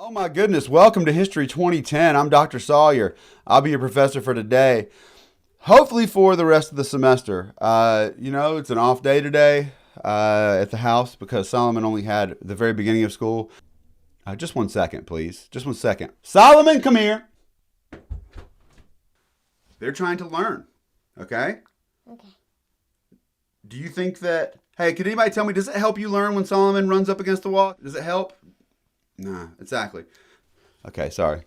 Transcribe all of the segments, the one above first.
Oh my goodness, welcome to History 2010. I'm Dr. Sawyer. I'll be your professor for today, hopefully for the rest of the semester. It's an off day today at the house because Solomon only had the very beginning of school. Just 1 second, please. Just 1 second. Solomon, come here. They're trying to learn, okay? Okay. Do you think that, hey, can anybody tell me, does it help you learn when Solomon runs up against the wall? Does it help? Nah, exactly. Okay, sorry.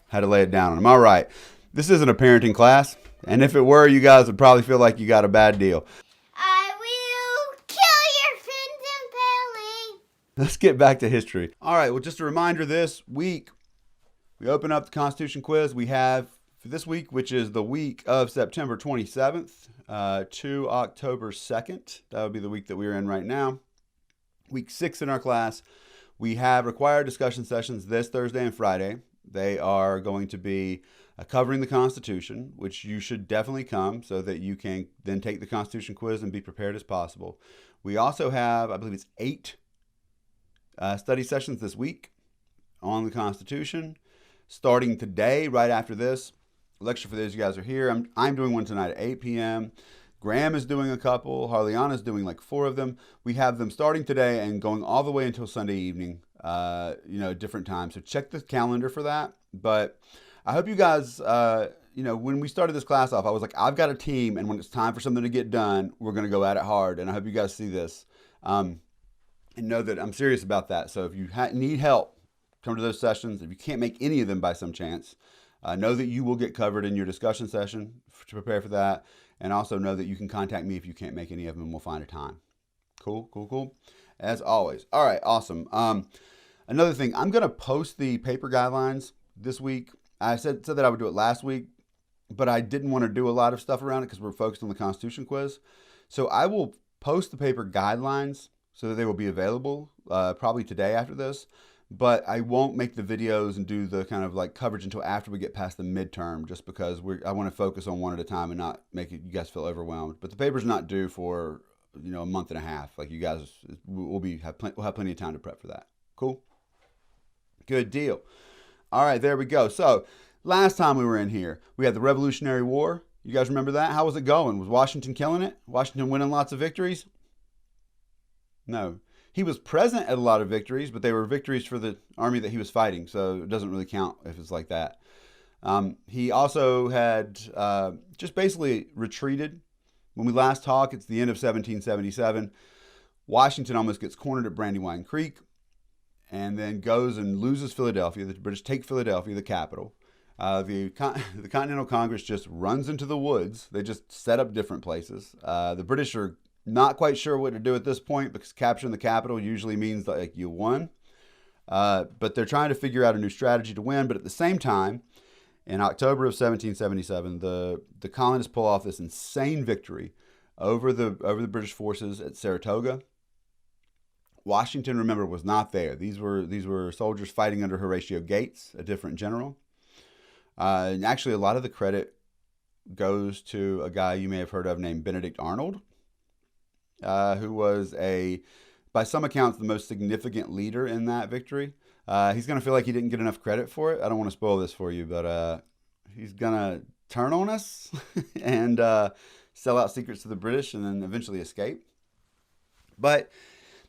Had to lay it down on him. All right. This isn't a parenting class, and if it were, you guys would probably feel like you got a bad deal. I will kill your friends and family. Let's get back to history. All right, well, just a reminder, this week, we open up the Constitution quiz. We have, for this week, which is the week of September 27th to October 2nd. That would be the week that we're in right now. Week 6 in our class. We have required discussion sessions this Thursday and Friday. They are going to be covering the Constitution, which you should definitely come so that you can then take the Constitution quiz and be prepared as possible. We also have, I believe it's 8 study sessions this week on the Constitution. Starting today, right after this lecture, for those of you guys who are here, I'm doing one tonight at 8 p.m. Graham is doing a couple. Harliana is doing like 4 of them. We have them starting today and going all the way until Sunday evening, different times. So check the calendar for that. But I hope you guys, when we started this class off, I was like, I've got a team, and when it's time for something to get done, we're going to go at it hard. And I hope you guys see this and know that I'm serious about that. So if you need help, come to those sessions. If you can't make any of them by some chance, know that you will get covered in your discussion session to prepare for that. And also know that you can contact me if you can't make any of them, and we'll find a time. Cool. As always. All right, awesome. Another thing, I'm going to post the paper guidelines this week. I said that I would do it last week, but I didn't want to do a lot of stuff around it because we're focused on the Constitution quiz. So I will post the paper guidelines so that they will be available probably today after this. But I won't make the videos and do the kind of like coverage until after we get past the midterm, just because I want to focus on one at a time and not make you guys feel overwhelmed. But the paper's not due for a month and a half. Like, you guys, we'll have plenty of time to prep for that. Cool, good deal. All right, there we go. So last time we were in here, we had the Revolutionary War. You guys remember that? How was it going? Was Washington killing it? Washington winning lots of victories? No. He was present at a lot of victories, but they were victories for the army that he was fighting, so it doesn't really count if it's like that. He also had just basically retreated. When we last talked, it's the end of 1777. Washington almost gets cornered at Brandywine Creek and then goes and loses Philadelphia. The British take Philadelphia, the capital. The Continental Congress just runs into the woods. They just set up different places. The British are not quite sure what to do at this point, because capturing the capital usually means like you won. But they're trying to figure out a new strategy to win. But at the same time, in October of 1777, the colonists pull off this insane victory over the British forces at Saratoga. Washington, remember, was not there. These were soldiers fighting under Horatio Gates, a different general. And actually, a lot of the credit goes to a guy you may have heard of named Benedict Arnold, who was by some accounts, the most significant leader in that victory. He's going to feel like he didn't get enough credit for it. I don't want to spoil this for you, but he's going to turn on us and sell out secrets to the British and then eventually escape. But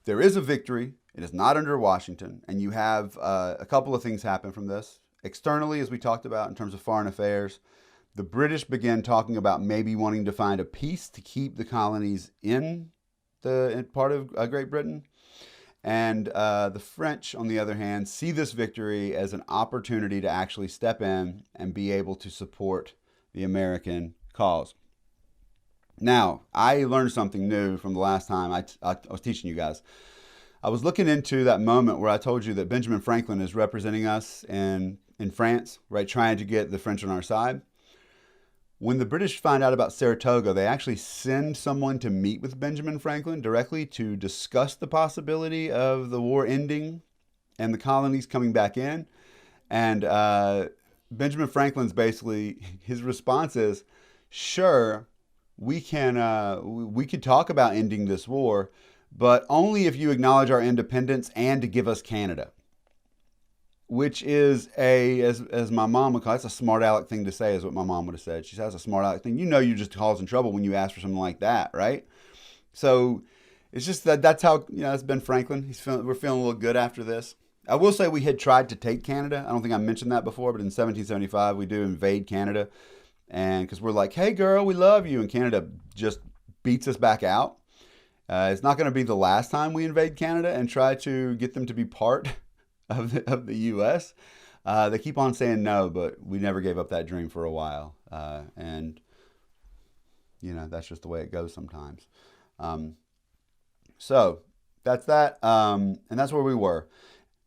there is a victory. It is not under Washington. And you have a couple of things happen from this. Externally, as we talked about in terms of foreign affairs, the British began talking about maybe wanting to find a peace to keep the colonies in part of Great Britain. And the French, on the other hand, see this victory as an opportunity to actually step in and be able to support the American cause. Now, I learned something new from the last time I was teaching you guys. I was looking into that moment where I told you that Benjamin Franklin is representing us in France, right, trying to get the French on our side. When the British find out about Saratoga, they actually send someone to meet with Benjamin Franklin directly to discuss the possibility of the war ending and the colonies coming back in. And Benjamin Franklin's basically, his response is, sure, we could talk about ending this war, but only if you acknowledge our independence and to give us Canada. which is as my mom would call it, it's a smart aleck thing to say, is what my mom would have said. She says a smart aleck thing. You know, you're just causing trouble when you ask for something like that, right? So it's just that's how, it's Ben Franklin. We're feeling a little good after this. I will say we had tried to take Canada. I don't think I mentioned that before, but in 1775 we do invade Canada, and because we're like, hey girl, we love you, and Canada just beats us back out. It's not going to be the last time we invade Canada and try to get them to be part of the U.S. They keep on saying no, but we never gave up that dream for a while, and that's just the way it goes sometimes. So that's that, and that's where we were.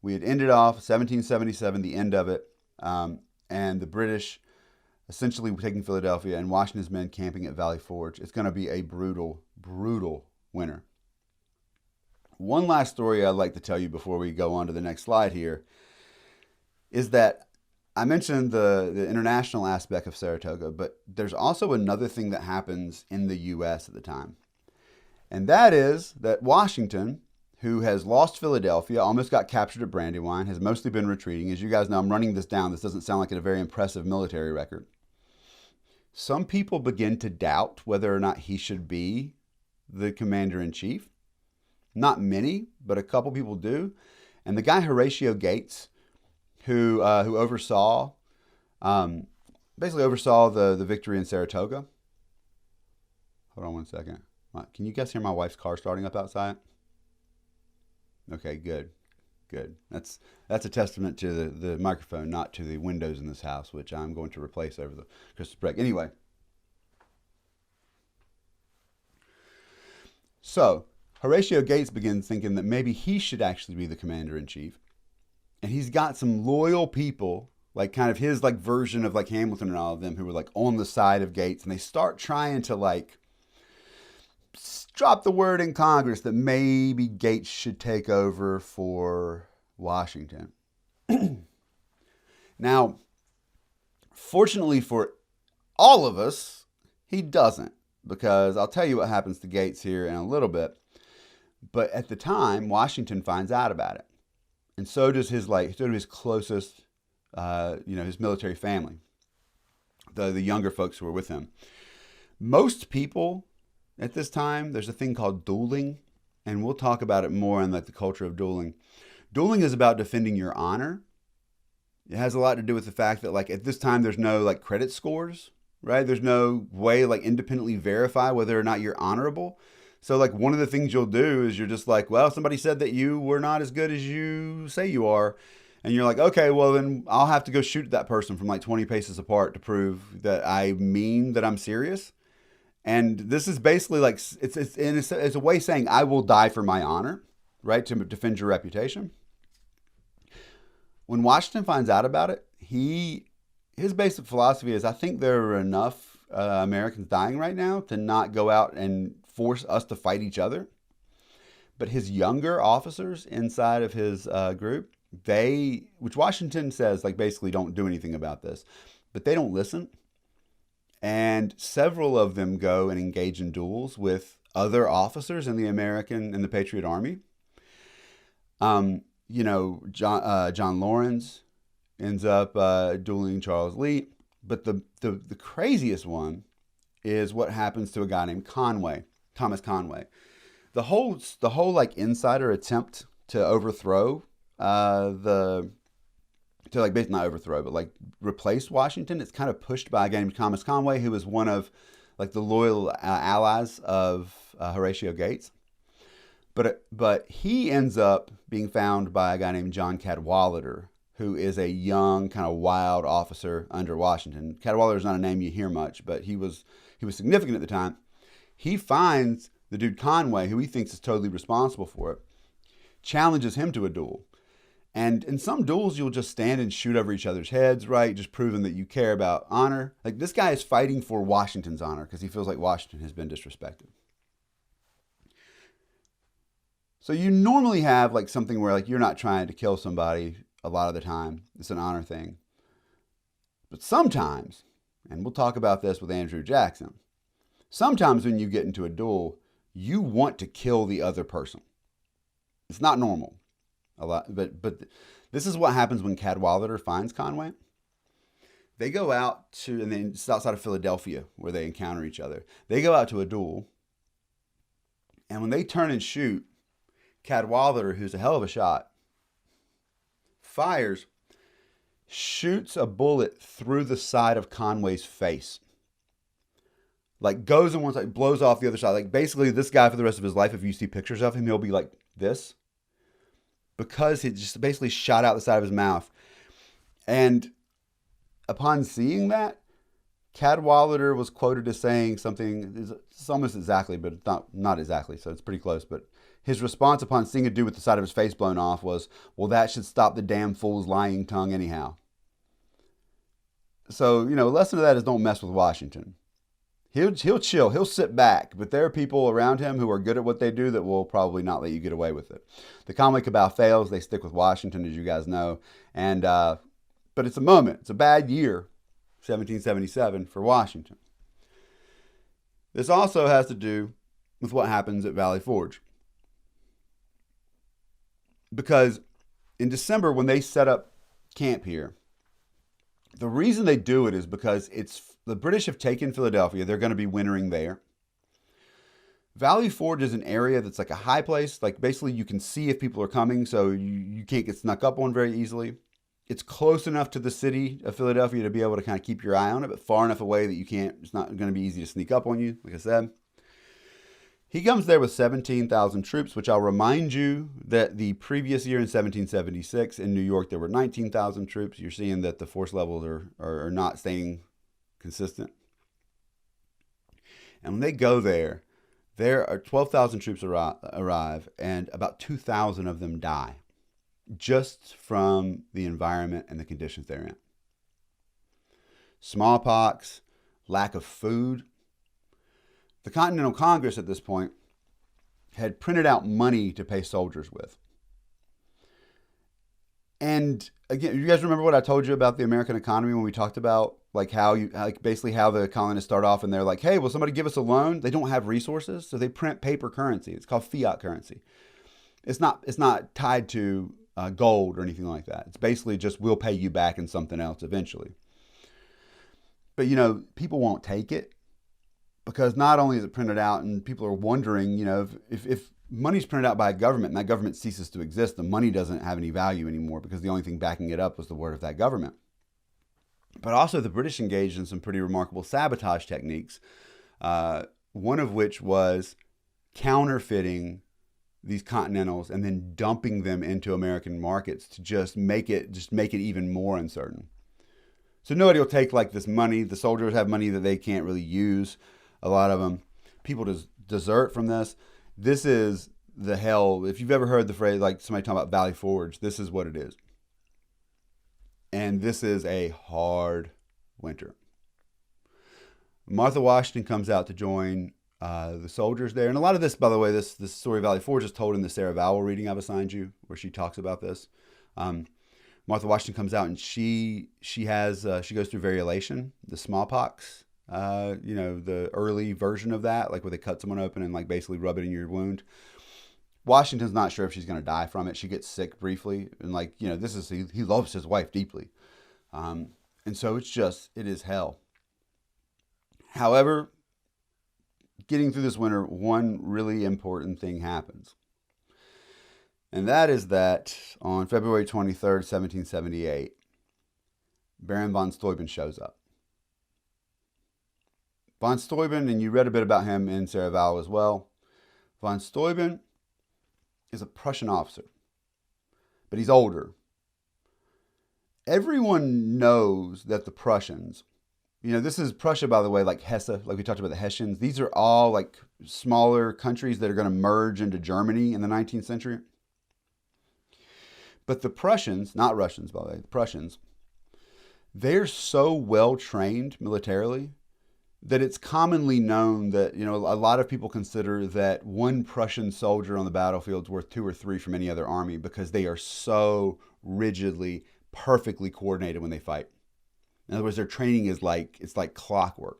We had ended off 1777, the end of it, and the British essentially taking Philadelphia and Washington's men camping at Valley Forge. It's going to be a brutal, brutal winter. One last story I'd like to tell you before we go on to the next slide here is that I mentioned the international aspect of Saratoga, but there's also another thing that happens in the U.S. at the time. And that is that Washington, who has lost Philadelphia, almost got captured at Brandywine, has mostly been retreating. As you guys know, I'm running this down. This doesn't sound like a very impressive military record. Some people begin to doubt whether or not he should be the commander-in-chief. Not many, but a couple people do. And the guy Horatio Gates, who oversaw the victory in Saratoga. Hold on one second. Can you guys hear my wife's car starting up outside? Okay, good. That's a testament to the microphone, not to the windows in this house, which I'm going to replace over the Christmas break. Anyway, so Horatio Gates begins thinking that maybe he should actually be the commander-in-chief. And he's got some loyal people, like kind of his like version of like Hamilton and all of them, who were like on the side of Gates. And they start trying to like drop the word in Congress that maybe Gates should take over for Washington. Now, fortunately for all of us, he doesn't, because I'll tell you what happens to Gates here in a little bit. But at the time, Washington finds out about it, and so does his closest, his military family, the younger folks who were with him. Most people at this time, there's a thing called dueling, and we'll talk about it more in like the culture of dueling. Dueling is about defending your honor. It has a lot to do with the fact that like at this time there's no like credit scores, right? There's no way like independently verify whether or not you're honorable. So like one of the things you'll do is you're just like, well, somebody said that you were not as good as you say you are. And you're like, okay, well then I'll have to go shoot that person from like 20 paces apart to prove that I mean that I'm serious. And this is basically like, it's a way of saying I will die for my honor, right? To defend your reputation. When Washington finds out about it, his basic philosophy is, I think there are enough Americans dying right now to not go out and force us to fight each other. But his younger officers inside of his group, which Washington says like basically don't do anything about this, but they don't listen. And several of them go and engage in duels with other officers in the Patriot Army. John Lawrence ends up dueling Charles Lee. But the craziest one is what happens to a guy named Thomas Conway. The whole like insider attempt to overthrow basically not overthrow, but like replace Washington. It's kind of pushed by a guy named Thomas Conway, who was one of like the loyal allies of Horatio Gates. But he ends up being found by a guy named John Cadwalader, who is a young kind of wild officer under Washington. Cadwalader is not a name you hear much, but he was significant at the time. He finds the dude Conway, who he thinks is totally responsible for it, challenges him to a duel. And in some duels, you'll just stand and shoot over each other's heads, right? Just proving that you care about honor. Like this guy is fighting for Washington's honor because he feels like Washington has been disrespected. So you normally have like something where like you're not trying to kill somebody a lot of the time. It's an honor thing. But sometimes, and we'll talk about this with Andrew Jackson, sometimes when you get into a duel, you want to kill the other person. It's not normal. A lot, but This is what happens when Cadwalader finds Conway. They go out to, and then it's outside of Philadelphia where they encounter each other. They go out to a duel. And when they turn and shoot, Cadwalader, who's a hell of a shot, fires, shoots a bullet through the side of Conway's face. Like goes in one side, blows off the other side. Like basically this guy for the rest of his life, if you see pictures of him, he'll be like this. Because he just basically shot out the side of his mouth. And upon seeing that, Cadwalader was quoted as saying something, it's almost exactly, but not exactly, so it's pretty close. But his response upon seeing a dude with the side of his face blown off was, well, that should stop the damn fool's lying tongue anyhow. So, a lesson of that is don't mess with Washington. He'll chill, he'll sit back, but there are people around him who are good at what they do that will probably not let you get away with it. The Conway cabal fails, they stick with Washington, as you guys know, and but it's a moment, it's a bad year, 1777 for Washington. This also has to do with what happens at Valley Forge. Because in December, when they set up camp here, the reason they do it is because the British have taken Philadelphia. They're going to be wintering there. Valley Forge is an area that's like a high place. Like basically you can see if people are coming, so you can't get snuck up on very easily. It's close enough to the city of Philadelphia to be able to kind of keep your eye on it, but far enough away that it's not going to be easy to sneak up on you, like I said. He comes there with 17,000 troops, which I'll remind you that the previous year in 1776 in New York, there were 19,000 troops. You're seeing that the force levels are not staying consistent. And when they go there are 12,000 troops arrive, and about 2,000 of them die just from the environment and the conditions they're in. Smallpox, lack of food. The Continental Congress at this point had printed out money to pay soldiers with. And again, you guys remember what I told you about the American economy when we talked about basically how the colonists start off and they're like, hey, will somebody give us a loan? They don't have resources, so they print paper currency. It's called fiat currency. It's not tied to gold or anything like that. It's basically just we'll pay you back in something else eventually. But people won't take it. Because not only is it printed out and people are wondering, if money's printed out by a government and that government ceases to exist, the money doesn't have any value anymore because the only thing backing it up was the word of that government. But also the British engaged in some pretty remarkable sabotage techniques, one of which was counterfeiting these Continentals and then dumping them into American markets to just make it even more uncertain. So nobody will take like this money. The soldiers have money that they can't really use. A lot of them, people just desert from this. This is the hell. If you've ever heard the phrase, like somebody talking about Valley Forge, this is what it is. And this is a hard winter. Martha Washington comes out to join the soldiers there. And a lot of this, by the way, this story of Valley Forge is told in the Sarah Vowell reading I've assigned you, where she talks about this. Martha Washington comes out and she goes through variolation, the smallpox. The early version of that, like where they cut someone open and like basically rub it in your wound. Washington's not sure if she's going to die from it. She gets sick briefly, and he loves his wife deeply, and so it is hell. However, getting through this winter, one really important thing happens, and that is that on February 23rd, 1778, Baron von Steuben shows up. Von Steuben, and you read a bit about him in Sarah Vowell as well. Von Steuben is a Prussian officer, but he's older. Everyone knows that the Prussians, this is Prussia, by the way, like Hesse, like we talked about the Hessians. These are all like smaller countries that are going to merge into Germany in the 19th century. But the Prussians, not Russians, by the way, the Prussians, they're so well trained militarily that it's commonly known that, a lot of people consider that one Prussian soldier on the battlefield is worth 2 or 3 from any other army because they are so rigidly, perfectly coordinated when they fight. In other words, their training is like clockwork.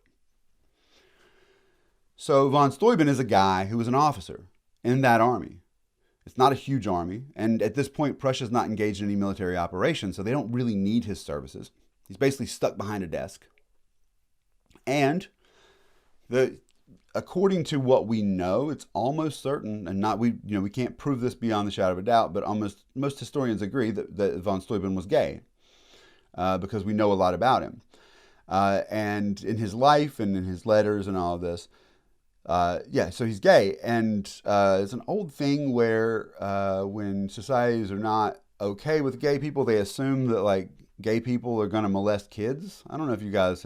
So von Steuben is a guy who was an officer in that army. It's not a huge army. And at this point, Prussia's not engaged in any military operations, so they don't really need his services. He's basically stuck behind a desk. And according to what we know, it's almost certain, and we can't prove this beyond the shadow of a doubt, but almost most historians agree that von Steuben was gay, because we know a lot about him. And in his life and in his letters and all of this, so he's gay. And it's an old thing where when societies are not okay with gay people, they assume that like gay people are going to molest kids. I don't know if you guys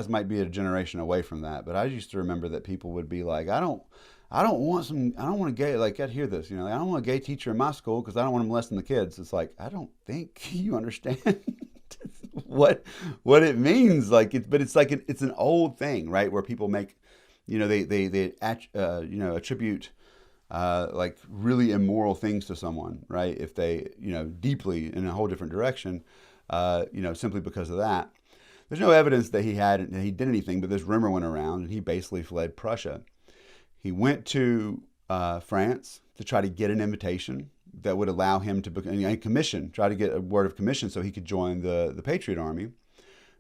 might be a generation away from that, but I used to remember that people would be like, I don't want a gay, like, I'd hear this, I don't want a gay teacher in my school because I don't want him molesting the kids. It's like, I don't think you understand what it means. But it's an old thing, right? Where people make, they attribute like really immoral things to someone, right? If they, deeply in a whole different direction, simply because of that. There's no evidence that he did anything, but this rumor went around, and he basically fled Prussia. He went to France to try to get an invitation that would allow him to become a commission, try to get a word of commission so he could join the Patriot Army.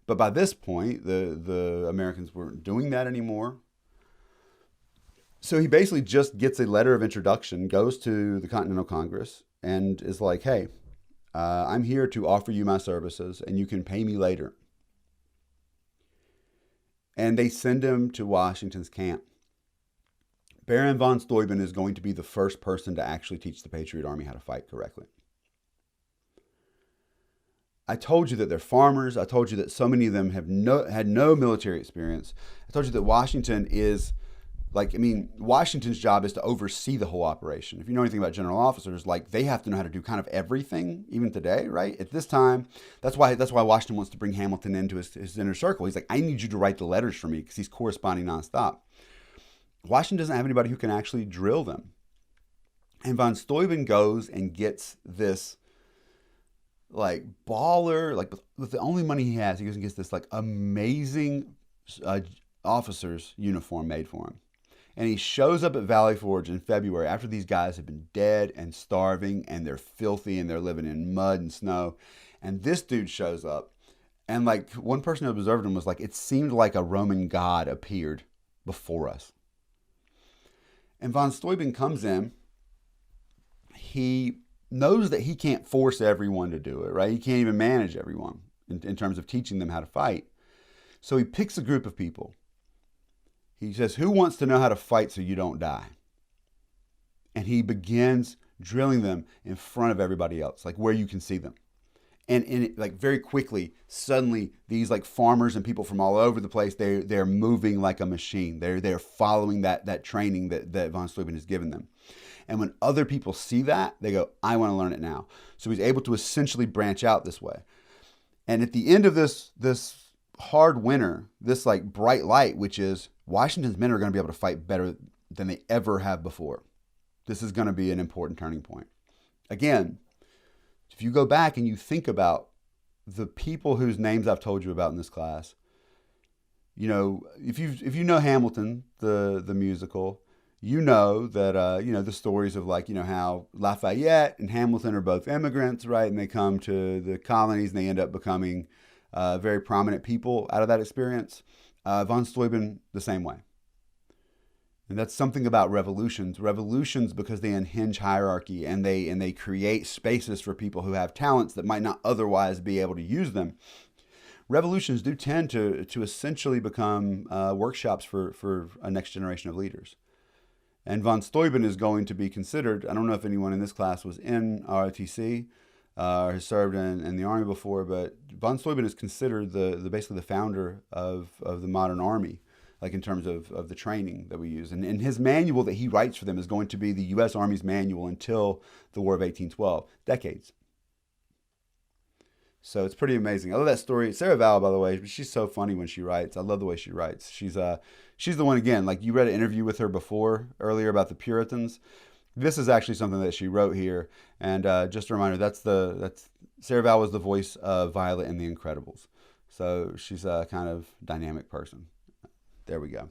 But by this point, the Americans weren't doing that anymore. So he basically just gets a letter of introduction, goes to the Continental Congress, and is like, hey, I'm here to offer you my services, and you can pay me later. And they send him to Washington's camp. Baron von Steuben is going to be the first person to actually teach the Patriot Army how to fight correctly. I told you that they're farmers. I told you that so many of them had no military experience. I told you that Washington is Washington's job is to oversee the whole operation. If you know anything about general officers, they have to know how to do kind of everything, even today, right? At this time, that's why Washington wants to bring Hamilton into his inner circle. He's like, I need you to write the letters for me, because he's corresponding nonstop. Washington doesn't have anybody who can actually drill them. And von Steuben goes and gets this baller, with the only money he has, he goes and gets this amazing officer's uniform made for him. And he shows up at Valley Forge in February after these guys have been dead and starving and they're filthy and they're living in mud and snow. And this dude shows up. And one person who observed him was like, it seemed like a Roman god appeared before us. And von Steuben comes in. He knows that he can't force everyone to do it, right? He can't even manage everyone in terms of teaching them how to fight. So he picks a group of people. He says, who wants to know how to fight so you don't die? And he begins drilling them in front of everybody else, where you can see them. And very quickly, suddenly, these farmers and people from all over the place, they're moving like a machine. They're following that training that von Steuben has given them. And when other people see that, they go, I want to learn it now. So he's able to essentially branch out this way. And at the end of this hard winter, this bright light, which is Washington's men are going to be able to fight better than they ever have before. This is going to be an important turning point. Again, if you go back and you think about the people whose names I've told you about in this class, if you know Hamilton, the musical, you know that the stories of how Lafayette and Hamilton are both immigrants, right? And they come to the colonies and they end up becoming very prominent people out of that experience. Von Steuben, the same way. And that's something about revolutions. Revolutions, because they unhinge hierarchy and they create spaces for people who have talents that might not otherwise be able to use them. Revolutions do tend to essentially become workshops for a next generation of leaders. And von Steuben is going to be considered, I don't know if anyone in this class was in ROTC or has served in the Army before, but von Steuben is considered basically the founder of the modern Army, in terms of the training that we use. And his manual that he writes for them is going to be the U.S. Army's manual until the War of 1812, decades. So it's pretty amazing. I love that story. Sarah Vowell, by the way, she's so funny when she writes. I love the way she writes. She's the one, again, you read an interview with her earlier about the Puritans. This is actually something that she wrote here. And just a reminder, that's Sarah Vowell was the voice of Violet in The Incredibles. So she's a kind of dynamic person. There we go.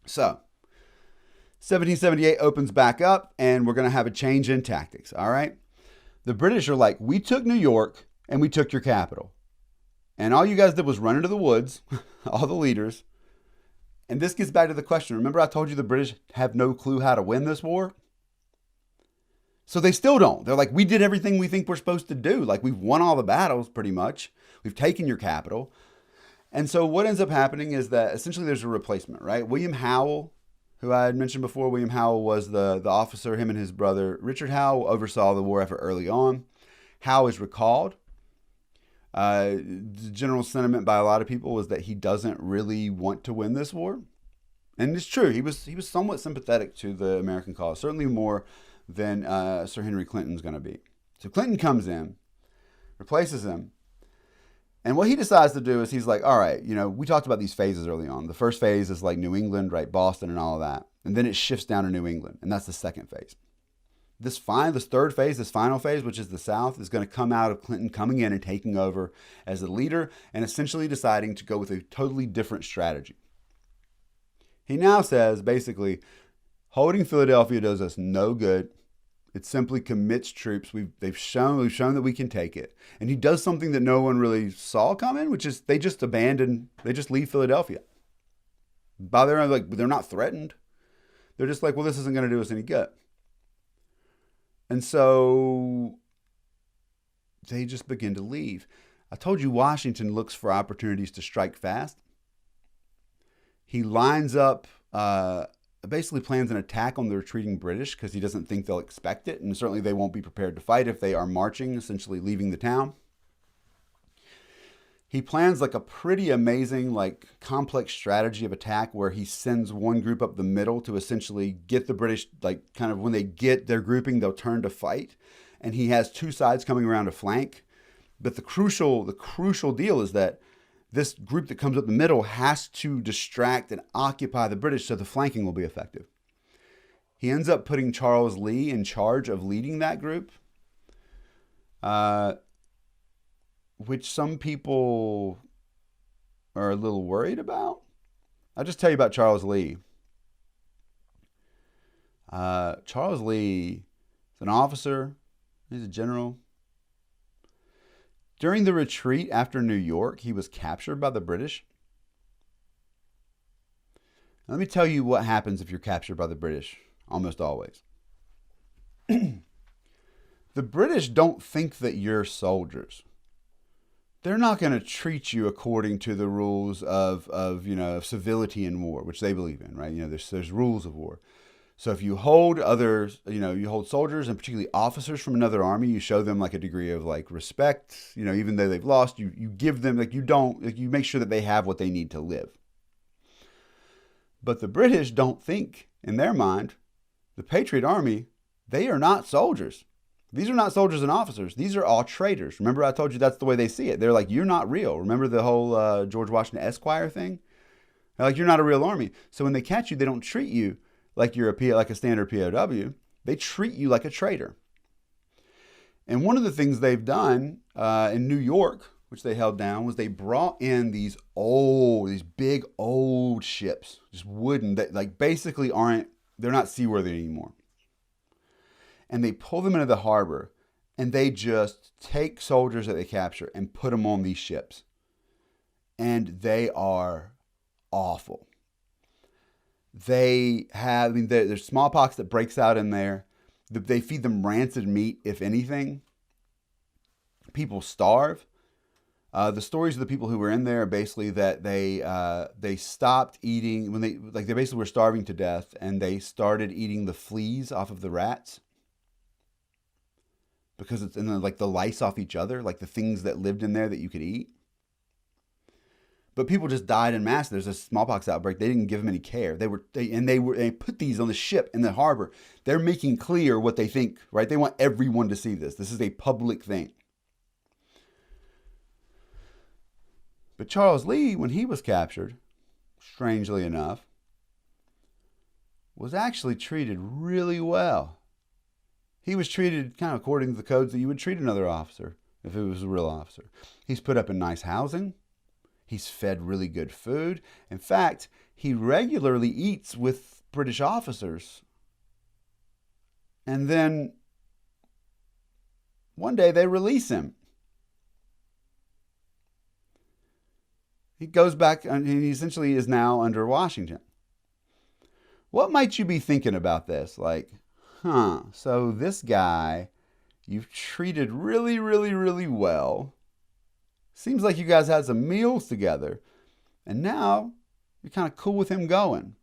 So 1778 opens back up, and we're going to have a change in tactics, all right? The British are like, we took New York, and we took your capital. And all you guys did was run into the woods, all the leaders. And this gets back to the question. Remember I told you the British have no clue how to win this war? So they still don't. They're like, we did everything we think we're supposed to do. Like, we've won all the battles pretty much. We've taken your capital. And so what ends up happening is that essentially there's a replacement, right? William Howell, who I had mentioned before, William Howell was the officer. Him and his brother Richard Howell oversaw the war effort early on. Howe is recalled. The general sentiment by a lot of people was that he doesn't really want to win this war. And it's true. He was somewhat sympathetic to the American cause, certainly more than Sir Henry Clinton's going to be. So Clinton comes in, replaces him. And what he decides to do is he's like, all right, we talked about these phases early on. The first phase is like New England, right? Boston and all of that. And then it shifts down to New England. And that's the second phase. This third phase, this final phase, which is the South, is going to come out of Clinton coming in and taking over as the leader and essentially deciding to go with a totally different strategy. He now says, basically, holding Philadelphia does us no good. It simply commits troops. We've shown that we can take it. And he does something that no one really saw coming, which is they just leave Philadelphia. By their own, like, they're not threatened. They're just like, well, this isn't going to do us any good. And so they just begin to leave. I told you Washington looks for opportunities to strike fast. He lines up, basically plans an attack on the retreating British because he doesn't think they'll expect it. And certainly they won't be prepared to fight if they are marching, essentially leaving the town. He plans like a pretty amazing, like complex strategy of attack where he sends one group up the middle to essentially get the British, like kind of when they get their grouping, they'll turn to fight. And he has two sides coming around to flank. But the crucial deal is that this group that comes up the middle has to distract and occupy the British so the flanking will be effective. He ends up putting Charles Lee in charge of leading that group, which some people are a little worried about. I'll just tell you about Charles Lee. Charles Lee is an officer. He's a general. During the retreat after New York, he was captured by the British. Now, let me tell you what happens if you're captured by the British, almost always. The British don't think that you're soldiers. They're not going to treat you according to the rules of civility in war, which they believe in, right? There's rules of war. So if you hold others, you hold soldiers and particularly officers from another army, you show them like a degree of like respect, even though they've lost, you give them you make sure that they have what they need to live. But the British don't think in their mind, the Patriot Army, they are not soldiers. These are not soldiers and officers. These are all traitors. Remember I told you that's the way they see it. They're like, you're not real. Remember the whole George Washington Esquire thing? They're like, you're not a real army. So when they catch you, they don't treat you like you're like a standard POW. They treat you like a traitor. And one of the things they've done in New York, which they held down, was they brought in these big old ships, just wooden, that like basically they're not seaworthy anymore. And they pull them into the harbor and they just take soldiers that they capture and put them on these ships. And they are awful. There's smallpox that breaks out in there. They feed them rancid meat, if anything. People starve. The stories of the people who were in there are basically that they stopped eating they basically were starving to death, and they started eating the fleas off of the rats because it's the lice off each other, like the things that lived in there that you could eat. But people just died in mass. There's a smallpox outbreak. They didn't give them any care. They put these on the ship in the harbor. They're making clear what they think, right? They want everyone to see this. This is a public thing. But Charles Lee, when he was captured, strangely enough, was actually treated really well. He was treated kind of according to the codes that you would treat another officer if it was a real officer. He's put up in nice housing. He's fed really good food. In fact, he regularly eats with British officers. And then one day they release him. He goes back and he essentially is now under Washington. What might you be thinking about this? Like, so this guy you've treated really, really, really well. Seems like you guys had some meals together. And now you're kind of cool with him going.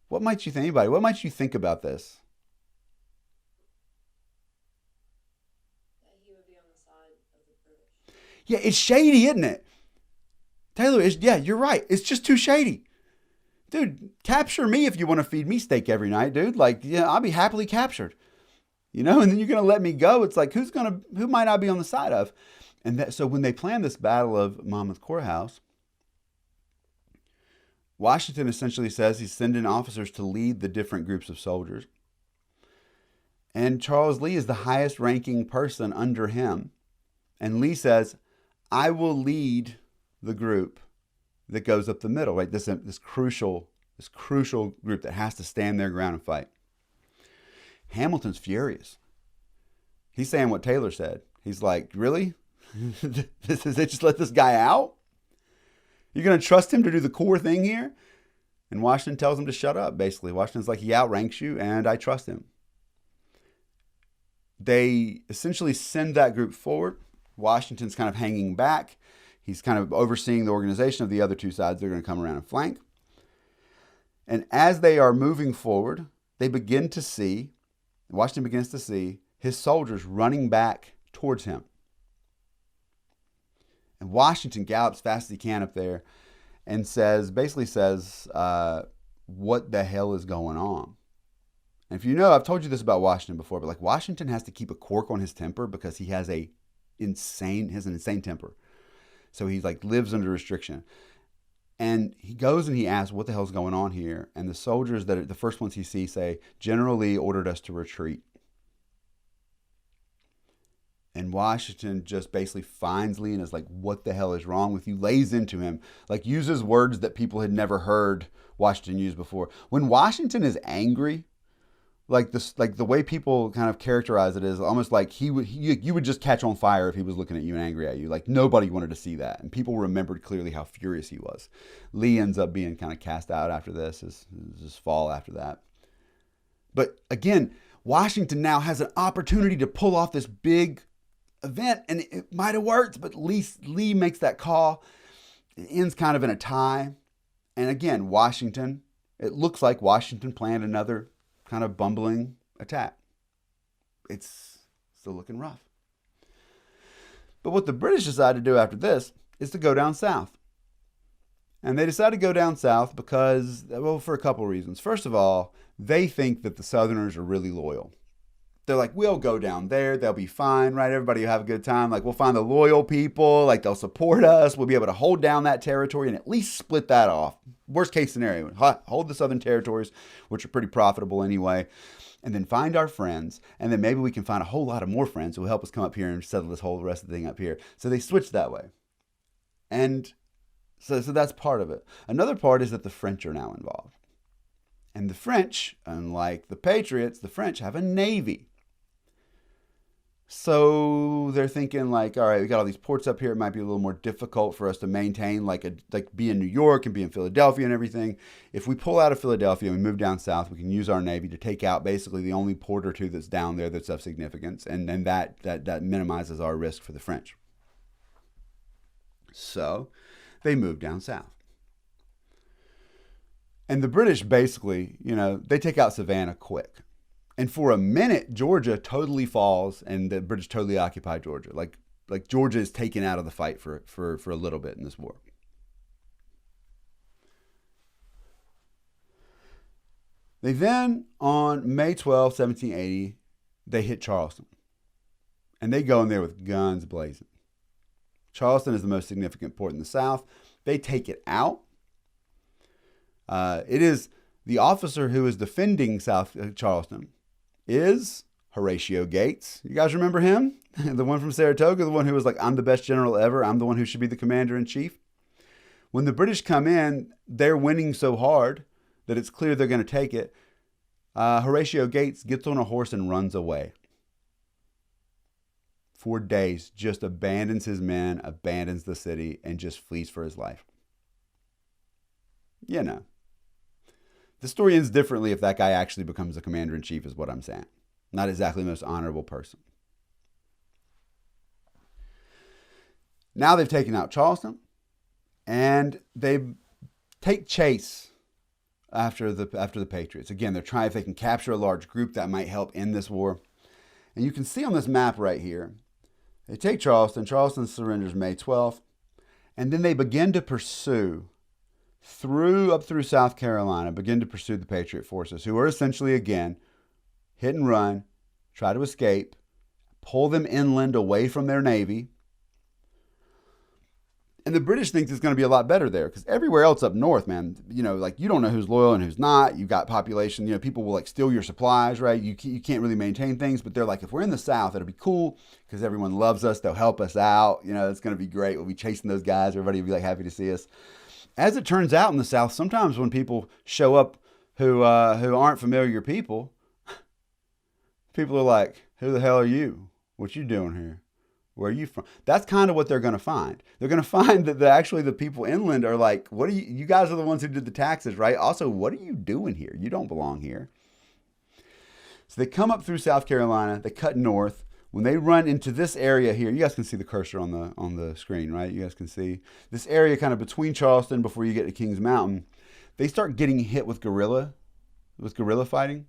What might you think, anybody? What might you think about this? That he would be on the side of the British. Yeah, it's shady, isn't it? Taylor, yeah, you're right. It's just too shady. Dude, capture me if you want to feed me steak every night, dude. Like, yeah, I'll be happily captured. You know, and then you're going to let me go. It's like, who might I be on the side of? And so when they planned this battle of Monmouth Courthouse, Washington essentially says he's sending officers to lead the different groups of soldiers. And Charles Lee is the highest ranking person under him. And Lee says, I will lead the group that goes up the middle, right? This crucial group that has to stand their ground and fight. Hamilton's furious. He's saying what Taylor said. He's like, really? This is it? Just let this guy out? You're going to trust him to do the core thing here? And Washington tells him to shut up, basically. Washington's like, he outranks you, and I trust him. They essentially send that group forward. Washington's kind of hanging back. He's kind of overseeing the organization of the other two sides. They're going to come around and flank. And as they are moving forward, Washington begins to see his soldiers running back towards him. And Washington gallops fast as he can up there and basically says, what the hell is going on? And if you know, I've told you this about Washington before, but like Washington has to keep a cork on his temper because he has an insane temper. So he like lives under restriction. And he goes and he asks, what the hell's going on here? And the soldiers the first ones he sees say, General Lee ordered us to retreat. And Washington just basically finds Lee and is like, what the hell is wrong with you? Lays into him, like uses words that people had never heard Washington use before. When Washington is angry, like the way people kind of characterize it is almost like you would just catch on fire if he was looking at you and angry at you. Like nobody wanted to see that. And people remembered clearly how furious he was. Lee ends up being kind of cast out after this, his fall after that. But again, Washington now has an opportunity to pull off this big event, and it might have worked, but Lee makes that call. It ends kind of in a tie. And again, it looks like Washington planned another kind of bumbling attack. It's still looking rough. But what the British decide to do after this is to go down south. And they decide to go down south because, well, for a couple of reasons. First of all, they think that the Southerners are really loyal. They're like, we'll go down there. They'll be fine, right? Everybody will have a good time. Like, we'll find the loyal people. Like, they'll support us. We'll be able to hold down that territory and at least split that off. Worst case scenario, hold the southern territories, which are pretty profitable anyway, and then find our friends. And then maybe we can find a whole lot of more friends who will help us come up here and settle this whole rest of the thing up here. So they switch that way. And so that's part of it. Another part is that the French are now involved. And the French, unlike the Patriots, the French have a navy. So they're thinking like, all right, we got all these ports up here. It might be a little more difficult for us to maintain like be in New York and be in Philadelphia and everything. If we pull out of Philadelphia and we move down south, we can use our navy to take out basically the only port or two that's down there that's of significance. And then that minimizes our risk for the French. So they move down south. And the British basically, they take out Savannah quick. And for a minute, Georgia totally falls, and the British totally occupy Georgia. Like Georgia is taken out of the fight for a little bit in this war. They then, on May 12, 1780, they hit Charleston. And they go in there with guns blazing. Charleston is the most significant port in the South. They take it out. It is the officer who is defending Charleston is Horatio Gates. You guys remember him? The one from Saratoga, the one who was like, I'm the best general ever. I'm the one who should be the commander in chief. When the British come in, they're winning so hard that it's clear they're going to take it, Horatio Gates gets on a horse and runs away. 4 days, just abandons his men, abandons the city, and just flees for his life. You know. The story ends differently if that guy actually becomes a commander-in-chief, is what I'm saying. Not exactly the most honorable person. Now they've taken out Charleston, and they take chase after the Patriots. Again, they're trying, if they can capture a large group, that might help end this war. And you can see on this map right here, they take Charleston. Charleston surrenders May 12th, and then they begin to pursue up through South Carolina, begin to pursue the Patriot forces, who are essentially, again, hit and run, try to escape, pull them inland away from their navy. And the British think it's going to be a lot better there, because everywhere else up north, man, you know, like, you don't know who's loyal and who's not. You've got population, you know, people will like steal your supplies, right? You can't really maintain things, but they're like, if we're in the South, it'll be cool because everyone loves us. They'll help us out. You know, it's going to be great. We'll be chasing those guys. Everybody will be like happy to see us. As it turns out in the South, sometimes when people show up who aren't familiar people are like, who the hell are you? What you doing here? Where are you from? That's kind of what they're going to find. They're going to find that actually the people inland are like, what are you guys are the ones who did the taxes, right? Also, what are you doing here? You don't belong here. So they come up through South Carolina, they cut north. When they run into this area here, you guys can see the cursor on the screen, right? You guys can see this area kind of between Charleston before you get to Kings Mountain. They start getting hit with guerrilla fighting.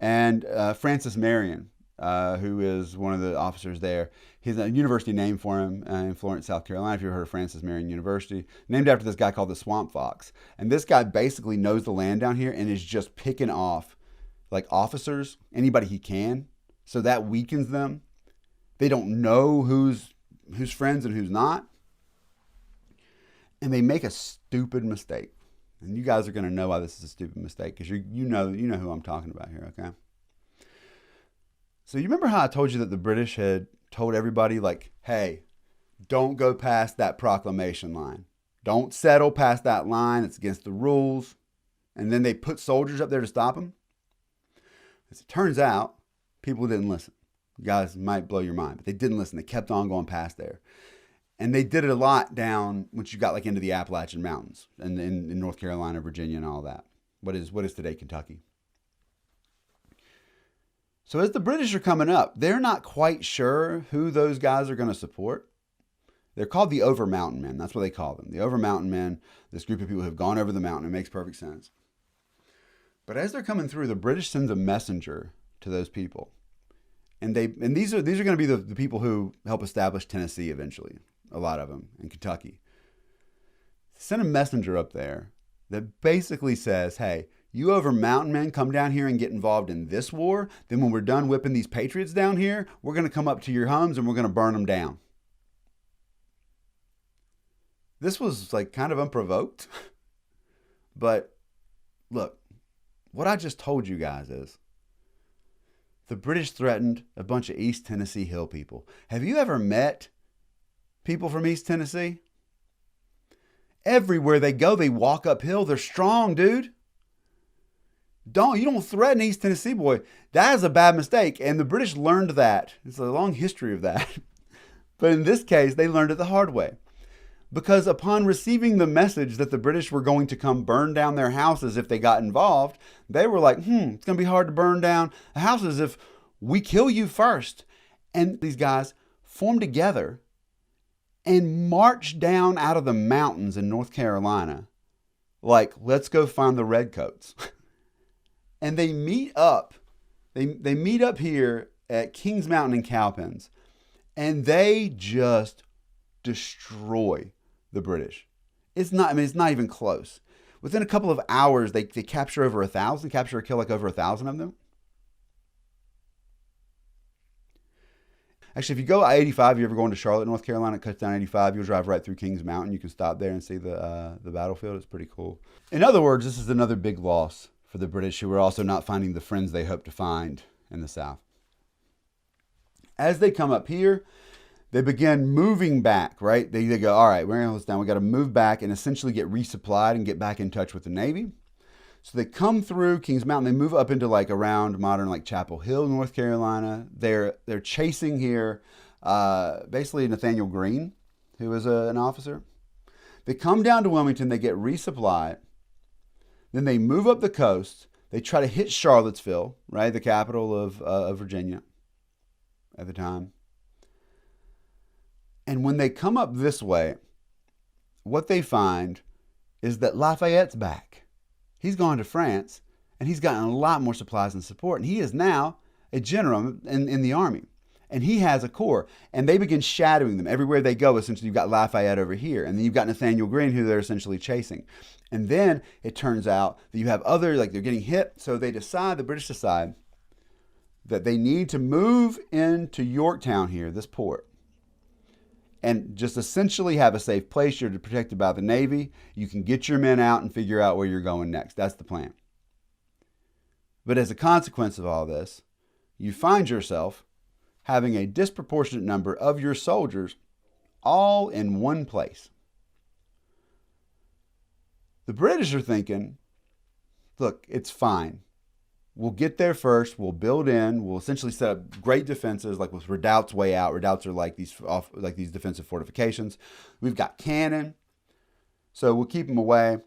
And Francis Marion, who is one of the officers there, he's a university named for him in Florence, South Carolina. If you've heard of Francis Marion University, named after this guy called the Swamp Fox. And this guy basically knows the land down here and is just picking off like officers, anybody he can. So that weakens them. They don't know who's friends and who's not. And they make a stupid mistake. And you guys are going to know why this is a stupid mistake, because you know who I'm talking about here, okay? So you remember how I told you that the British had told everybody, like, hey, don't go past that proclamation line. Don't settle past that line. It's against the rules. And then they put soldiers up there to stop them. As it turns out, people didn't listen. You guys might blow your mind, but they didn't listen. They kept on going past there. And they did it a lot down once you got like into the Appalachian Mountains and in North Carolina, Virginia, and all that. What is today Kentucky. So as the British are coming up, they're not quite sure who those guys are going to support. They're called the Over Mountain Men. That's what they call them. The Over Mountain Men, this group of people who have gone over the mountain. It makes perfect sense. But as they're coming through, the British sends a messenger to those people. And these are going to be the people who help establish Tennessee eventually, a lot of them, in Kentucky. Send a messenger up there that basically says, hey, you Over Mountain Men come down here and get involved in this war. Then when we're done whipping these patriots down here, we're going to come up to your homes and we're going to burn them down. This was like kind of unprovoked. But look, what I just told you guys is the British threatened a bunch of East Tennessee hill people. Have you ever met people from East Tennessee? Everywhere they go, they walk uphill. They're strong, dude. You don't threaten East Tennessee, boy. That is a bad mistake. And the British learned that. It's a long history of that. But in this case, they learned it the hard way. Because upon receiving the message that the British were going to come burn down their houses if they got involved, they were like, it's going to be hard to burn down the houses if we kill you first. And these guys formed together and marched down out of the mountains in North Carolina like, let's go find the redcoats. And they meet up. They meet up here at Kings Mountain in Cowpens, and they just destroy the British. It's not even close. Within a couple of hours, they capture over 1,000, capture or kill like over 1,000 of them. Actually, if you go I-85, you ever going to Charlotte, North Carolina, it cuts down 85, you'll drive right through Kings Mountain. You can stop there and see the battlefield. It's pretty cool. In other words, this is another big loss for the British, who were also not finding the friends they hoped to find in the South. As they come up here, they begin moving back, right? They go, all right, we're going to hold this down. We got to move back and essentially get resupplied and get back in touch with the Navy. So they come through Kings Mountain. They move up into like around modern like Chapel Hill, North Carolina. They're chasing here basically Nathaniel Greene, who was an officer. They come down to Wilmington. They get resupplied. Then they move up the coast. They try to hit Charlottesville, right, the capital of Virginia at the time. And when they come up this way, what they find is that Lafayette's back. He's gone to France, and he's gotten a lot more supplies and support. And he is now a general in the army. And he has a corps. And they begin shadowing them. Everywhere they go, essentially, you've got Lafayette over here. And then you've got Nathaniel Greene, who they're essentially chasing. And then it turns out that you have other, like they're getting hit. So they decide, the British decide, that they need to move into Yorktown here, this port, and just essentially have a safe place. You're protected by the Navy. You can get your men out and figure out where you're going next. That's the plan. But as a consequence of all this, you find yourself having a disproportionate number of your soldiers all in one place. The British are thinking, look, it's fine. We'll get there first. We'll build in. We'll essentially set up great defenses, like with redoubts way out. Redoubts are like these defensive fortifications. We've got cannon, so we'll keep them away,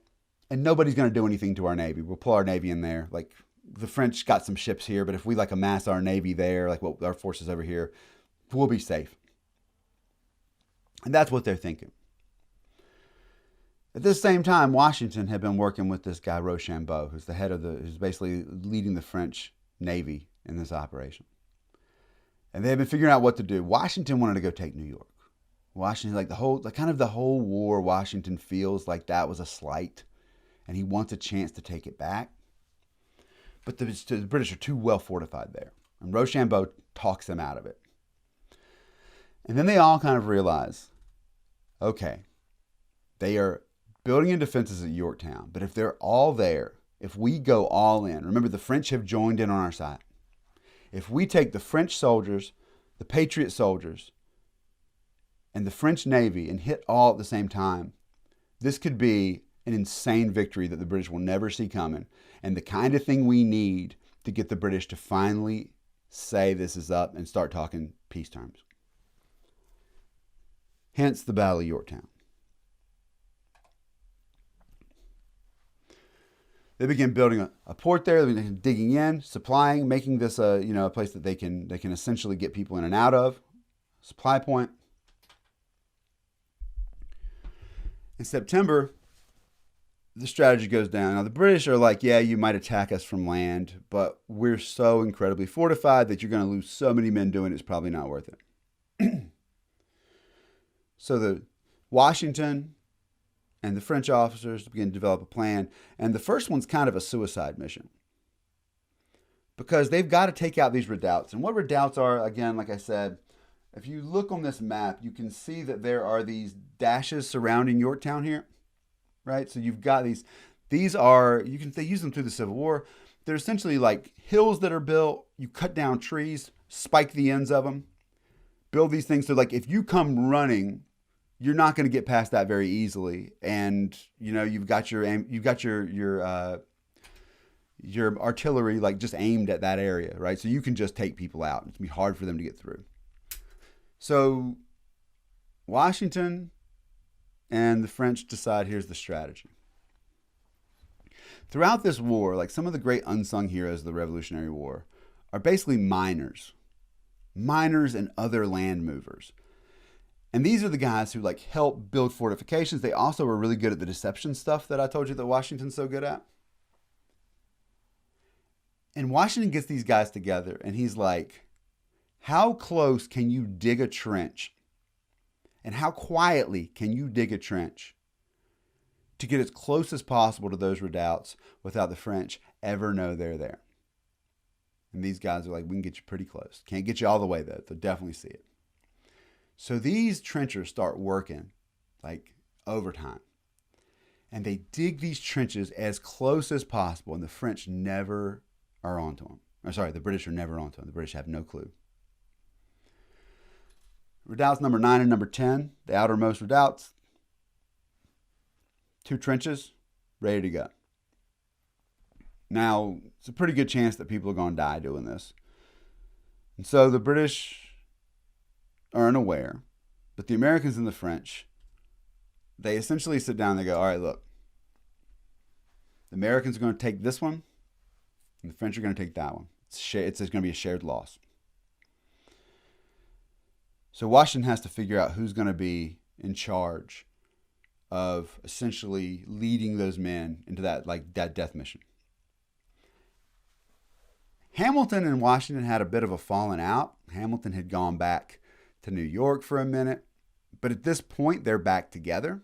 and nobody's going to do anything to our Navy. We'll pull our Navy in there. Like the French got some ships here, but if we like amass our Navy there, like what our forces over here, we'll be safe. And that's what they're thinking. At the same time, Washington had been working with this guy Rochambeau, who's who's basically leading the French Navy in this operation. And they had been figuring out what to do. Washington wanted to go take New York. Washington, like the whole war, Washington feels like that was a slight, and he wants a chance to take it back. But the British are too well fortified there, and Rochambeau talks them out of it. And then they all kind of realize, okay, they are building in defenses at Yorktown, but if they're all there, if we go all in, remember the French have joined in on our side. If we take the French soldiers, the Patriot soldiers, and the French Navy and hit all at the same time, this could be an insane victory that the British will never see coming, and the kind of thing we need to get the British to finally say this is up and start talking peace terms. Hence the Battle of Yorktown. They begin building a port there. They begin digging in, supplying, making this a place that they can essentially get people in and out of. Supply point. In September, the strategy goes down. Now the British are like, yeah, you might attack us from land, but we're so incredibly fortified that you're going to lose so many men doing it, it's probably not worth it. So the Washington and the French officers begin to develop a plan. And the first one's kind of a suicide mission, because they've got to take out these redoubts. And what redoubts are, again, like I said, if you look on this map, you can see that there are these dashes surrounding Yorktown here, right? So you've got these they use them through the Civil War. They're essentially like hills that are built. You cut down trees, spike the ends of them, build these things. So like if you come running, you're not going to get past that very easily, and you've got your artillery like just aimed at that area, right? So you can just take people out. It's gonna be hard for them to get through. So Washington and the French decide here's the strategy. Throughout this war, like some of the great unsung heroes of the Revolutionary War are basically miners and other land movers. And these are the guys who like help build fortifications. They also are really good at the deception stuff that I told you that Washington's so good at. And Washington gets these guys together and he's like, how close can you dig a trench? And how quietly can you dig a trench to get as close as possible to those redoubts without the French ever know they're there? And these guys are like, we can get you pretty close. Can't get you all the way though. They'll definitely see it. So these trenchers start working like overtime. And they dig these trenches as close as possible. And the French never are onto them. The British are never onto them. The British have no clue. Redoubts number 9 and number 10, the outermost redoubts. 2 trenches, ready to go. Now, it's a pretty good chance that people are going to die doing this. And so the British are unaware, but the Americans and the French, they essentially sit down and they go, all right, look, the Americans are going to take this one, and the French are going to take that one. It's going to be a shared loss. So Washington has to figure out who's going to be in charge of essentially leading those men into that death mission. Hamilton and Washington had a bit of a falling out. Hamilton had gone back to New York for a minute, but at this point they're back together.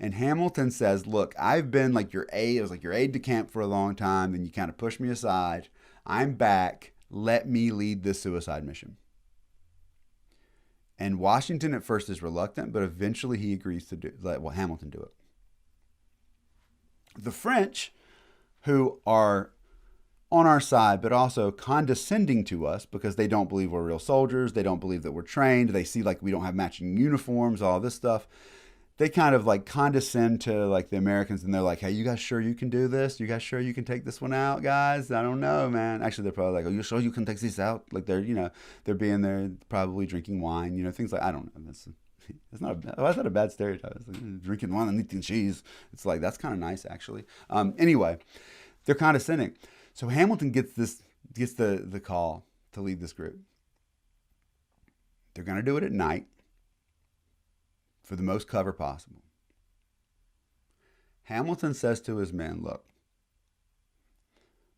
And Hamilton says, look, I've been like your aide. I was like your aide de camp for a long time. Then you kind of pushed me aside. I'm back. Let me lead this suicide mission. And Washington at first is reluctant, but eventually he agrees to let Hamilton do it. The French, who are on our side, but also condescending to us because they don't believe we're real soldiers. They don't believe that we're trained. They see like we don't have matching uniforms, all this stuff. They kind of like condescend to like the Americans, and they're like, hey, you guys sure you can do this? You guys sure you can take this one out, guys? I don't know, man. Actually, they're probably like, are you sure you can take this out? Like they're being there, probably drinking wine, things like, I don't know. That's not a bad stereotype. It's like, drinking wine and eating cheese. It's like, that's kind of nice, actually. Anyway, they're condescending. So Hamilton gets the call to lead this group. They're going to do it at night for the most cover possible. Hamilton says to his men, look,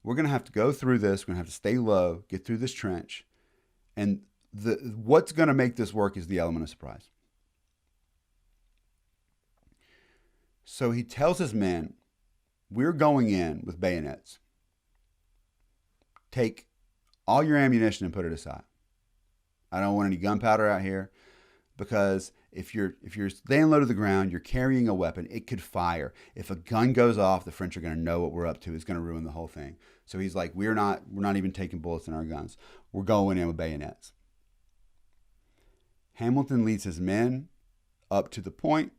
we're going to have to go through this. We're going to have to stay low, get through this trench. And what's going to make this work is the element of surprise. So he tells his men, we're going in with bayonets. Take all your ammunition and put it aside. I don't want any gunpowder out here, because if you're laying low to the ground, you're carrying a weapon, it could fire. If a gun goes off, the French are going to know what we're up to. It's going to ruin the whole thing. So he's like, we're not even taking bullets in our guns. We're going in with bayonets. Hamilton leads his men up to the point.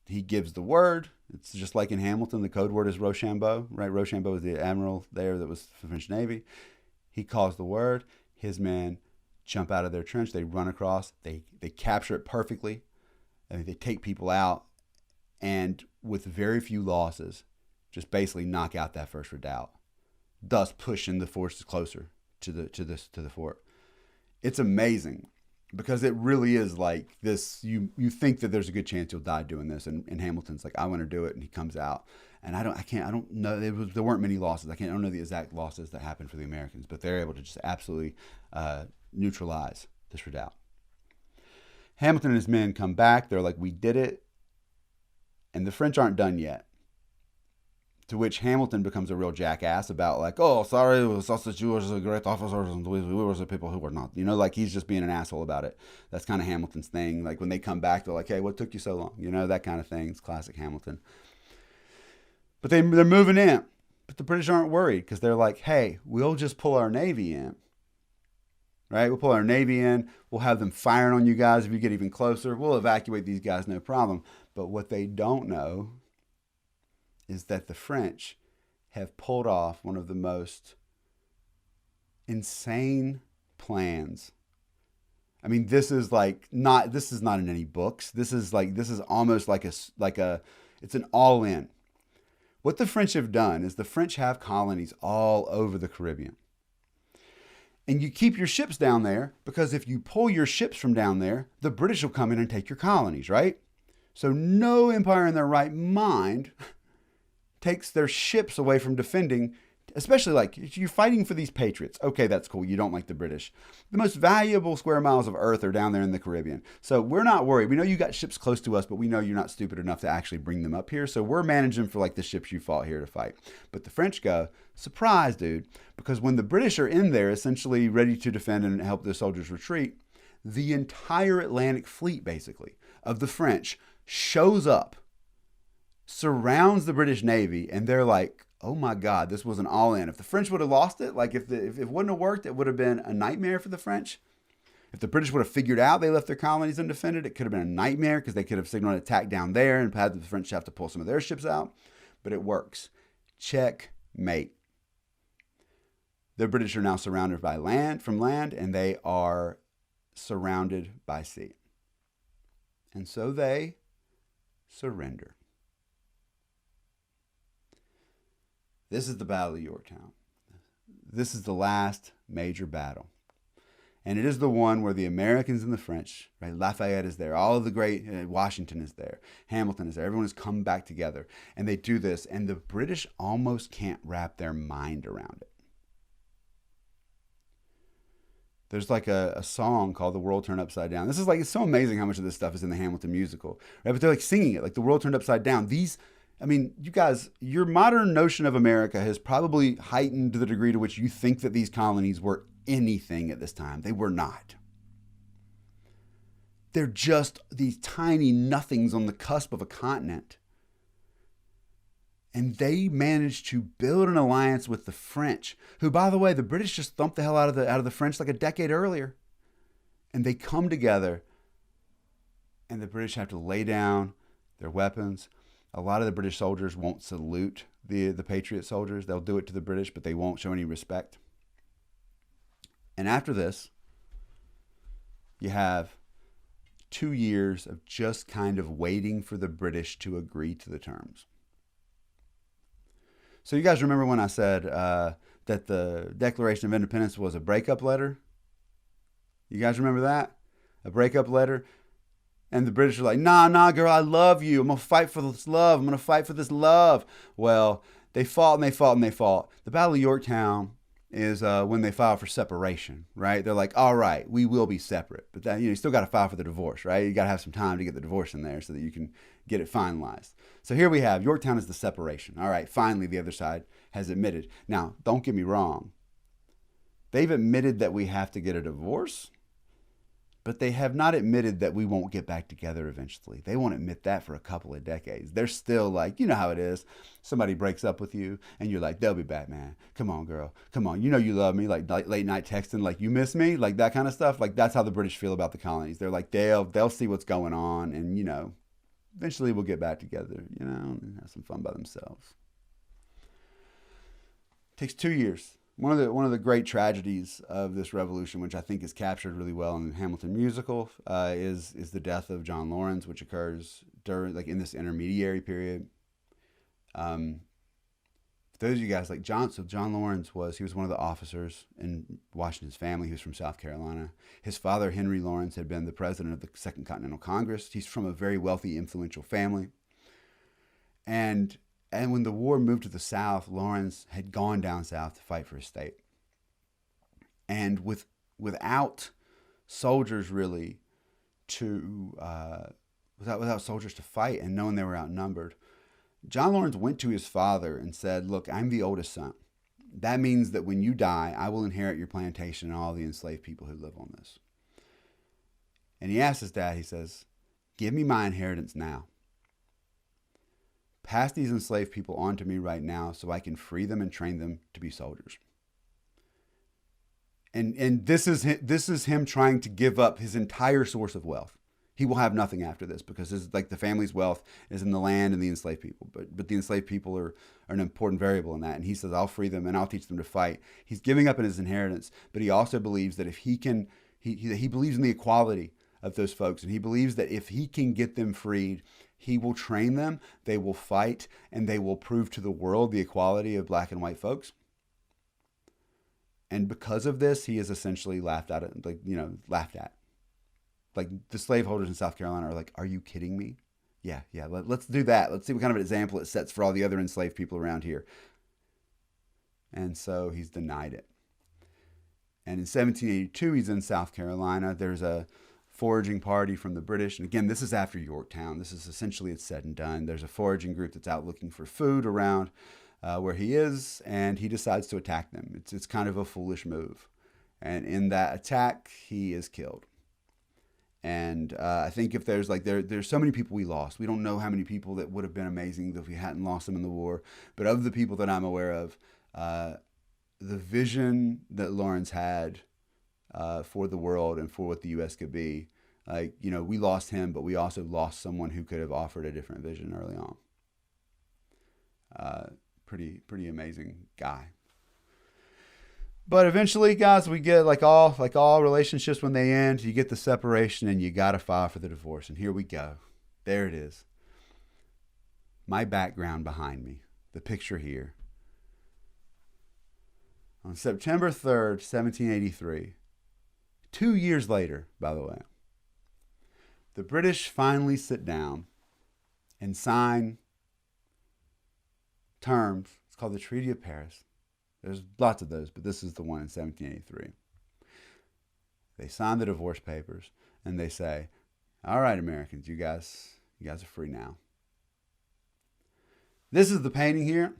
He gives the word. It's just like in Hamilton, the code word is Rochambeau, right? Rochambeau was the admiral there that was the French Navy. He calls the word. His men jump out of their trench. They run across. They capture it perfectly. I mean, they take people out, and with very few losses, just basically knock out that first redoubt, thus pushing the forces closer to the fort. It's amazing. Because it really is like this, you think that there's a good chance you'll die doing this, and Hamilton's like, I want to do it, and he comes out, and I don't know, there weren't many losses. I don't know the exact losses that happened for the Americans, but they're able to just absolutely neutralize this redoubt. Hamilton and his men come back. They're like, we did it, and the French aren't done yet. To which Hamilton becomes a real jackass about like, oh, sorry, it was us that you were the great officers and we were the people who were not. Like he's just being an asshole about it. That's kind of Hamilton's thing. Like when they come back, they're like, hey, what took you so long? That kind of thing. It's classic Hamilton. But they're moving in. But the British aren't worried because they're like, hey, we'll just pull our Navy in. Right? We'll pull our Navy in. We'll have them firing on you guys if you get even closer. We'll evacuate these guys, no problem. But what they don't know is that the French have pulled off one of the most insane plans. I mean, this is not in any books. This is almost like it's an all-in. What the French have done is the French have colonies all over the Caribbean. And you keep your ships down there because if you pull your ships from down there, the British will come in and take your colonies, right? So no empire in their right mind takes their ships away from defending, especially like you're fighting for these patriots. Okay, that's cool. You don't like the British. The most valuable square miles of earth are down there in the Caribbean. So we're not worried. We know you got ships close to us, but we know you're not stupid enough to actually bring them up here. So we're managing for like the ships you fought here to fight. But the French go, surprise, dude. Because when the British are in there, essentially ready to defend and help their soldiers retreat, the entire Atlantic fleet, basically, of the French shows up, surrounds the British Navy, and they're like, oh my God, this was an all-in. If the French would have lost it, like if it wouldn't have worked, it would have been a nightmare for the French. If the British would have figured out they left their colonies undefended, it could have been a nightmare because they could have signaled an attack down there and had the French have to pull some of their ships out. But it works. Checkmate. The British are now surrounded by land, and they are surrounded by sea. And so they surrender. This is the Battle of Yorktown. This is the last major battle. And it is the one where the Americans and the French, right? Lafayette is there. All of the great, Washington is there. Hamilton is there. Everyone has come back together. And they do this. And the British almost can't wrap their mind around it. There's like a song called The World Turned Upside Down. This is like, it's so amazing how much of this stuff is in the Hamilton musical. Right? But they're like singing it, like The World Turned Upside Down. You guys, your modern notion of America has probably heightened to the degree to which you think that these colonies were anything at this time. They were not. They're just these tiny nothings on the cusp of a continent. And they managed to build an alliance with the French, who, by the way, the British just thumped the hell out of the French like a decade earlier. And they come together, and the British have to lay down their weapons. A lot of the British soldiers won't salute the Patriot soldiers. They'll do it to the British, but they won't show any respect. And after this, you have 2 years of just kind of waiting for the British to agree to the terms. So you guys remember when I said that the Declaration of Independence was a breakup letter? You guys remember that? A breakup letter? And the British are like, nah, girl, I love you. I'm going to fight for this love. I'm going to fight for this love. Well, they fought and they fought and they fought. The Battle of Yorktown is when they file for separation, right? They're like, all right, we will be separate. But that, you still got to file for the divorce, right? You got to have some time to get the divorce in there so that you can get it finalized. So here we have Yorktown is the separation. All right, finally the other side has admitted. Now, don't get me wrong. They've admitted that we have to get a divorce, but they have not admitted that we won't get back together eventually. They won't admit that for a couple of decades. They're still like, you know how it is. Somebody breaks up with you and you're like, they'll be back, man. Come on, girl. Come on. You know you love me. Like late night texting, like you miss me, like that kind of stuff. Like that's how the British feel about the colonies. They're like, they'll see what's going on and, eventually we'll get back together, and have some fun by themselves. It takes 2 years. One of the great tragedies of this revolution, which I think is captured really well in the Hamilton musical, is the death of John Lawrence, which occurs during in this intermediary period. For those of you guys John Lawrence was one of the officers in Washington's family. He was from South Carolina. His father, Henry Lawrence, had been the president of the Second Continental Congress. He's from a very wealthy, influential family. And when the war moved to the South, Lawrence had gone down south to fight for his state. And without soldiers really without soldiers to fight and knowing they were outnumbered, John Lawrence went to his father and said, look, I'm the oldest son. That means that when you die, I will inherit your plantation and all the enslaved people who live on this. And he asked his dad, he says, give me my inheritance now. Pass these enslaved people on to me right now so I can free them and train them to be soldiers. And this is him trying to give up his entire source of wealth. He will have nothing after this because the family's wealth is in the land and the enslaved people. But the enslaved people are an important variable in that. And he says, I'll free them and I'll teach them to fight. He's giving up in his inheritance, but he also believes that if he can, he believes in the equality of those folks. And he believes that if he can get them freed, he will train them, they will fight, and they will prove to the world the equality of black and white folks. And because of this, he is essentially laughed at. Like the slaveholders in South Carolina are like, are you kidding me? Yeah, let's do that. Let's see what kind of an example it sets for all the other enslaved people around here. And so he's denied it. And in 1782, he's in South Carolina. There's a foraging party from the British. And again, this is after Yorktown. This is essentially, it's said and done. There's a foraging group that's out looking for food around where he is, and he decides to attack them. It's kind of a foolish move. And in that attack, he is killed. And I think if there's there's so many people we lost. We don't know how many people that would have been amazing if we hadn't lost them in the war. But of the people that I'm aware of, the vision that Lawrence had for the world and for what the U.S. could be, we lost him, but we also lost someone who could have offered a different vision early on. pretty amazing guy. But eventually, guys, we get like all relationships, when they end, you get the separation and you got to file for the divorce. And here we go. There it is. My background behind me, the picture here. On September 3rd, 1783, 2 years later, by the way, the British finally sit down and sign terms. It's called the Treaty of Paris. There's lots of those, but this is the one in 1783. They sign the divorce papers and they say, all right, Americans, you guys are free now. This is the painting here.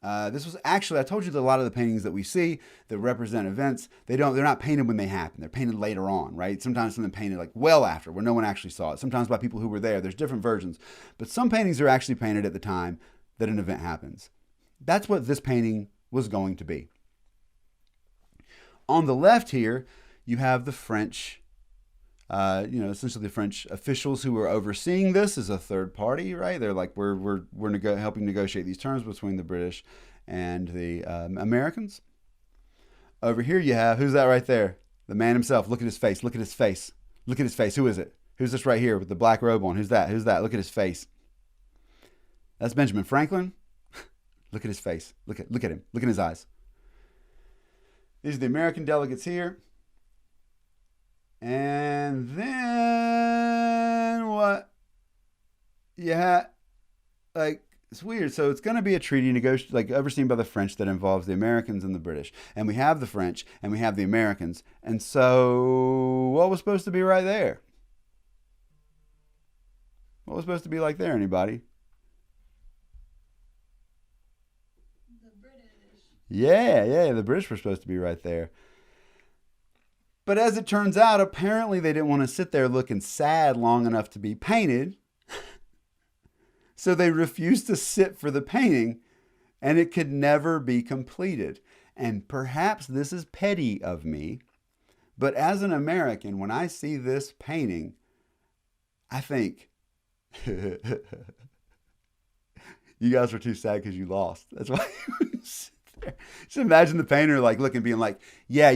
This was actually, I told you that a lot of the paintings that we see that represent events, they're not painted when they happen. They're painted later on, right? Sometimes something painted like well after, where no one actually saw it. Sometimes by people who were there. There's different versions. But some paintings are actually painted at the time that an event happens. That's what this painting was going to be. On the left here, you have the French, essentially the French officials who were overseeing this as a third party, right? They're like, we're helping negotiate these terms between the British and the Americans. Over here you have, who's that right there? The man himself. Look at his face. Look at his face. Look at his face. Who is it? Who's this right here with the black robe on? Who's that? Who's that? Look at his face. That's Benjamin Franklin. Look at his face. Look at him. Look in his eyes. These are the American delegates here. And then what? Yeah, like, it's weird. So it's going to be a treaty overseen by the French that involves the Americans and the British. And we have the French and we have the Americans. And so what was supposed to be right there? What was supposed to be like there, anybody? Yeah, the British were supposed to be right there. But as it turns out, apparently they didn't want to sit there looking sad long enough to be painted. So they refused to sit for the painting, and it could never be completed. And perhaps this is petty of me, but as an American, when I see this painting, I think, you guys were too sad because you lost. That's why you sit there. Just imagine the painter like looking, being like, yeah,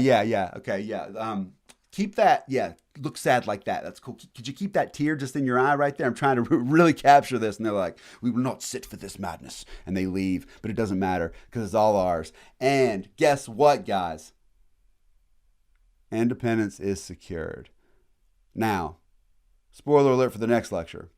okay, yeah. Keep that, yeah, look sad like that. That's cool. Could you keep that tear just in your eye right there? I'm trying to really capture this. And they're like, we will not sit for this madness. And they leave, but it doesn't matter because it's all ours. And guess what, guys? Independence is secured. Now, spoiler alert for the next lecture.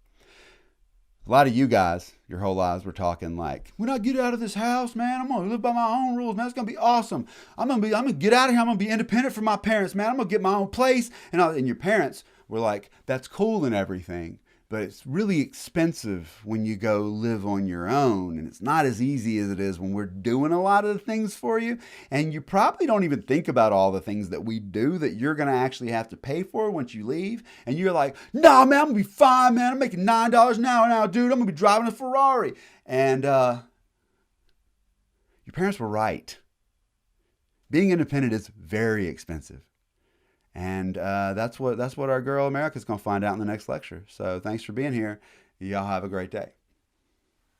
A lot of you guys, your whole lives, were talking like, when I get out of this house, man, I'm going to live by my own rules, man. It's going to be awesome. I'm going to get out of here. I'm going to be independent from my parents, man. I'm going to get my own place. And your parents were like, that's cool and everything, but it's really expensive when you go live on your own. And it's not as easy as it is when we're doing a lot of the things for you. And you probably don't even think about all the things that we do that you're going to actually have to pay for once you leave. And you're like, nah, man, I'm going to be fine, man. I'm making $9 an hour now, dude. I'm going to be driving a Ferrari. And your parents were right. Being independent is very expensive. And that's what our girl America's going to find out in the next lecture. So thanks for being here. Y'all have a great day.